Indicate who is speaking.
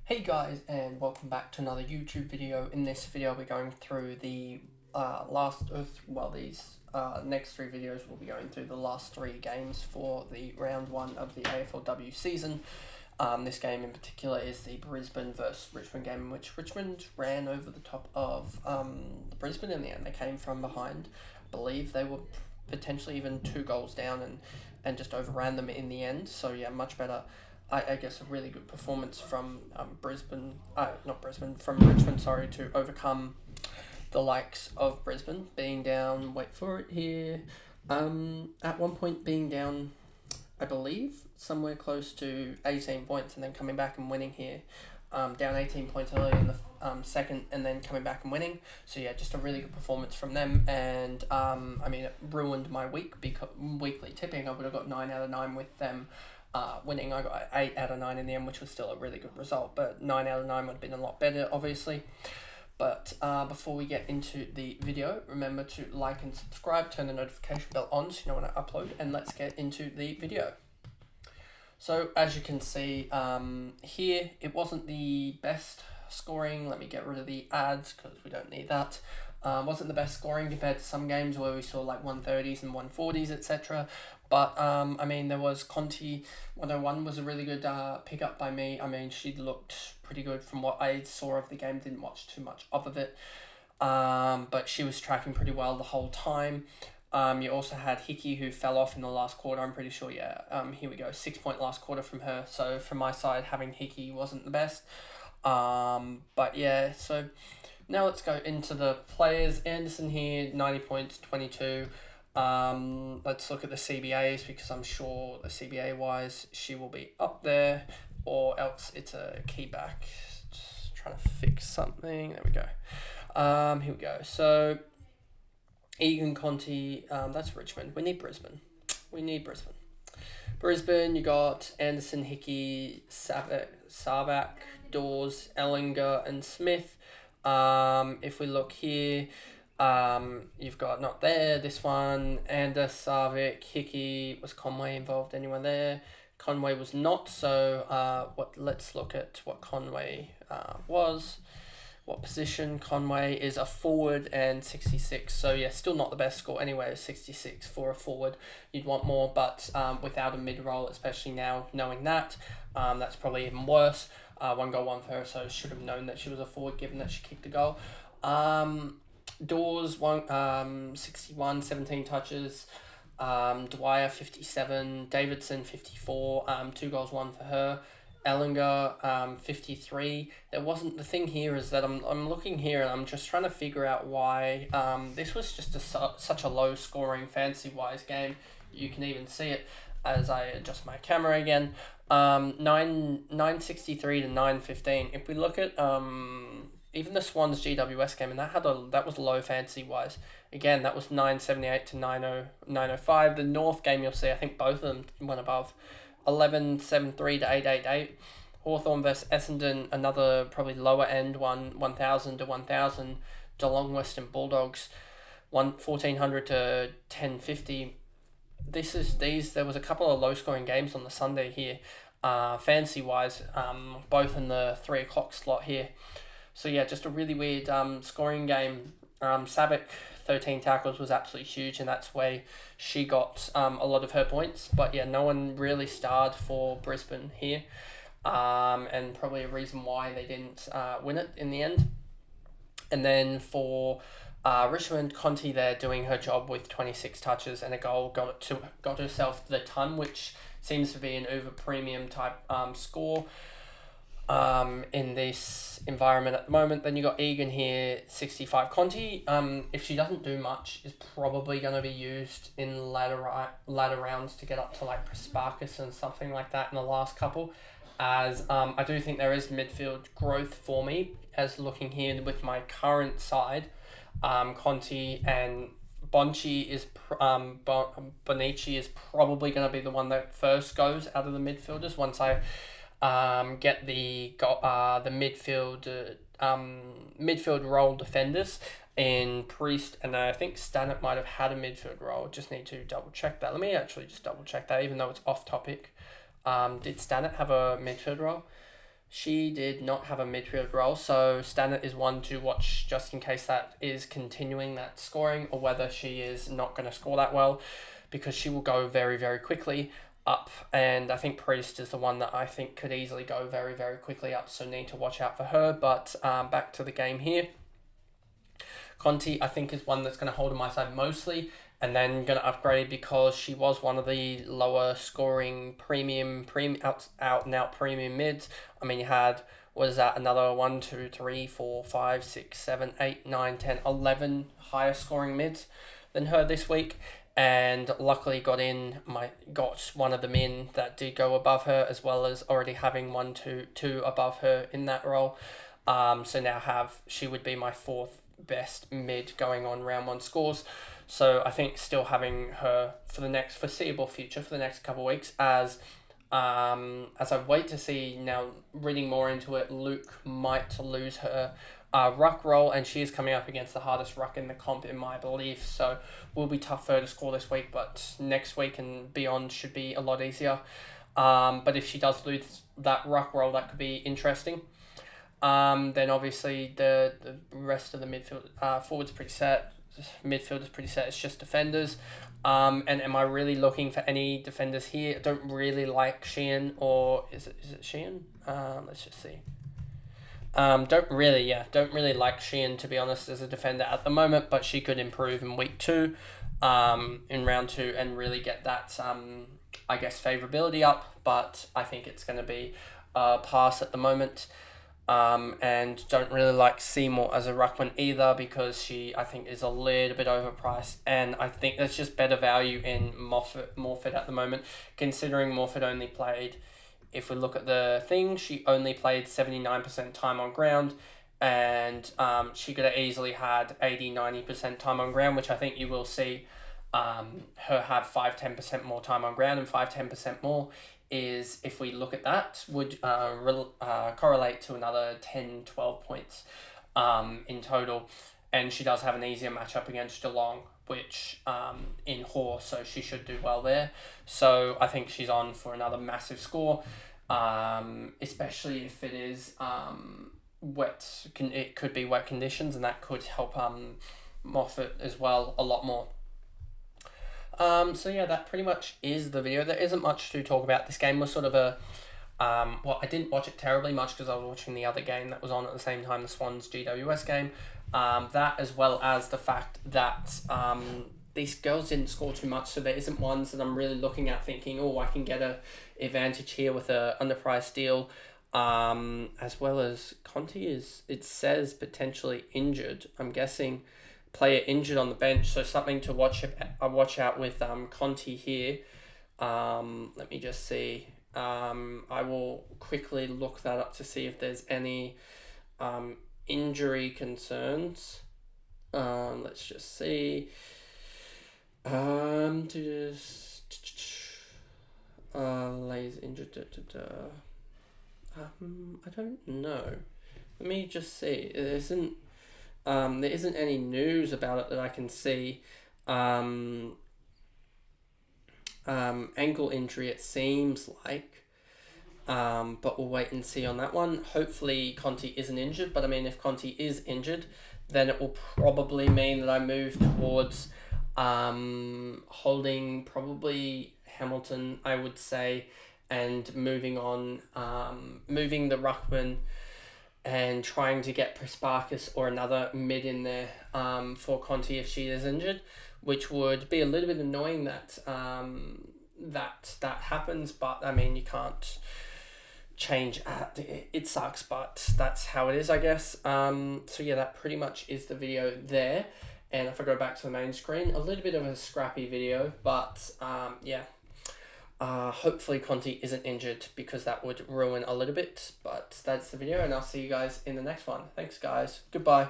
Speaker 1: Hey guys, and welcome back to another YouTube video. In this video we're going through the next three videos we'll be going through the last three games for the round one of the AFLW season. This game in particular is the Brisbane versus Richmond game, in which Richmond ran over the top of Brisbane in the end. They came from behind. I believe they were potentially even 2 goals down and just overran them in the end. So yeah, much better. I guess a really good performance from from Richmond, to overcome the likes of Brisbane, being down, wait for it here, at one point being down, I believe, somewhere close to 18 points and then coming back and winning here. Down 18 points early in the second and then coming back and winning. So yeah, just a really good performance from them. And it ruined my weekly tipping. I would have got 9 out of 9 with them winning. I got 8 out of 9 in the end, which was still a really good result, but 9 out of 9 would have been a lot better, obviously. But before we get into the video, remember to like and subscribe, turn the notification bell on so you know when I upload, and let's get into the video. So as you can see here, it wasn't the best scoring. Let me get rid of the ads because we don't need that. Wasn't the best scoring compared to some games where we saw like 130s and 140s, etc. But there was Conti 101 was a really good pickup by me. She looked pretty good from what I saw of the game. Didn't watch too much of it, but she was tracking pretty well the whole time. You also had Hickey, who fell off in the last quarter, I'm pretty sure, yeah. Here we go, 6-point last quarter from her. So from my side, having Hickey wasn't the best. But yeah, so now let's go into the players. Anderson here, 90 points, 22. Let's look at the CBAs, because I'm sure the CBA-wise, she will be up there, or else it's a key back. Just trying to fix something. There we go. Here we go. So Egan, Conti, that's Richmond. We need Brisbane. Brisbane, you got Anderson, Hickey, Savak, Dawes, Ellinger, and Smith. If we look here, you've got not there, this one, Anders, Savik, Hickey. Was Conway involved? Anyone there? Conway was not, so let's look at what Conway was. What position? Conway is a forward and 66. So yeah, still not the best score anyway, 66 for a forward. You'd want more, but without a mid-roll, especially now knowing that, that's probably even worse. 1 goal, 1 for her, so should have known that she was a forward given that she kicked the goal. Dawes, 61, 17 touches. Dwyer, 57. Davidson, 54. 2 goals, 1 for her. Ellinger, 53. The thing here is that I'm looking here and I'm just trying to figure out why this was just such a low scoring fantasy wise game. You can even see it as I adjust my camera again. 963 to 915. If we look at even the Swans GWS game, and that was low fantasy wise. Again, that was 978 to 905. The North game, you'll see, I think both of them went above. 1173 to 888. Hawthorn versus Essendon, another probably lower end one, 1000 to 1000. Geelong Western Bulldogs, 1400 to 1050. There was a couple of low scoring games on the Sunday here, fantasy wise, both in the 3 o'clock slot here. So yeah, just a really weird scoring game. Savic, 13 tackles, was absolutely huge, and that's where she got a lot of her points. But yeah, no one really starred for Brisbane here, and probably a reason why they didn't win it in the end. And then for Richmond, Conti there doing her job with 26 touches and a goal, got herself the ton, which seems to be an over premium type score in this environment at the moment. Then you got Egan here, 65. Conti, if she doesn't do much, is probably going to be used in latter rounds to get up to like Prasparkas and something like that in the last couple, as I do think there is midfield growth for me, as looking here with my current side. Conti and Bonici is probably going to be the one that first goes out of the midfielders once I get the midfield role defenders in Priest, and I think Stannett might have had a midfield role. Just need to double check that. Let me actually just double check that, even though it's off topic. Did Stannett have a midfield role? She did not have a midfield role, so Stanit is one to watch just in case that is continuing that scoring, or whether she is not going to score that well, because she will go very, very quickly up. And I think Priest is the one that I think could easily go very, very quickly up, so need to watch out for her. But back to the game here. Conti, I think, is one that's going to hold on my side mostly, and then going to upgrade because she was one of the lower scoring out and out premium mids. I mean, you had, was that another 1, 2, 3, 4, 5, 6, 7, 8, 9, 10, 11 higher scoring mids than her this week, and luckily got one of them in that did go above her, as well as already having two above her in that role. So now she would be my fourth best mid going on round 1 scores. So I think still having her for the next foreseeable future, for the next couple of weeks, as I wait to see, now reading more into it, Luke might lose her ruck role, and she is coming up against the hardest ruck in the comp in my belief, so will be tough for her to score this week, but next week and beyond should be a lot easier. But if she does lose that ruck role, that could be interesting. Then obviously the rest of the midfield, forward's pretty set, midfield is pretty set, it's just defenders. And am I really looking for any defenders here? I don't really like Sheehan, or is it Sheehan? Let's just see. Don't really like Sheehan, to be honest, as a defender at the moment, but she could improve in week 2, in round 2, and really get that, I guess, favourability up, but I think it's going to be a pass at the moment. And don't really like Seymour as a ruckman either, because she, I think, is a little bit overpriced, and I think there's just better value in Morfitt at the moment, considering Morfitt only played, if we look at the thing, she only played 79% time on ground, and she could have easily had 80-90% time on ground, which I think you will see her have 5-10% more time on ground, and 5-10% more is, if we look at that, would correlate to another 10-12 points in total. And she does have an easier matchup against Geelong, which in Hoare, so she should do well there. So I think she's on for another massive score, especially if it is wet. It could be wet conditions, and that could help Moffat as well a lot more. So yeah, that pretty much is the video. There isn't much to talk about. This game was sort of a, I didn't watch it terribly much because I was watching the other game that was on at the same time, the Swans GWS game. That, as well as the fact that these girls didn't score too much, so there isn't ones that I'm really looking at thinking, oh, I can get a advantage here with a underpriced deal. As well as Conti is, it says, potentially injured. I'm guessing player injured on the bench, so something to watch out with Conti here. Let me just see. I will quickly look that up to see if there's any injury concerns. Let's just see. Lay's injured. I don't know. Let me just see. There isn't any news about it that I can see. Ankle injury, it seems like. But we'll wait and see on that one. Hopefully Conti isn't injured, but I mean, if Conti is injured, then it will probably mean that I move towards holding probably Hamilton, I would say, and moving on, moving the ruckman and trying to get Prisparkis or another mid in there for Conti if she is injured, which would be a little bit annoying that that happens, but I mean, you can't change it sucks, but that's how it is, I guess. So yeah, that pretty much is the video there, and if I go back to the main screen, a little bit of a scrappy video, but yeah. Hopefully Conti isn't injured, because that would ruin a little bit, but that's the video, and I'll see you guys in the next one. Thanks guys, goodbye.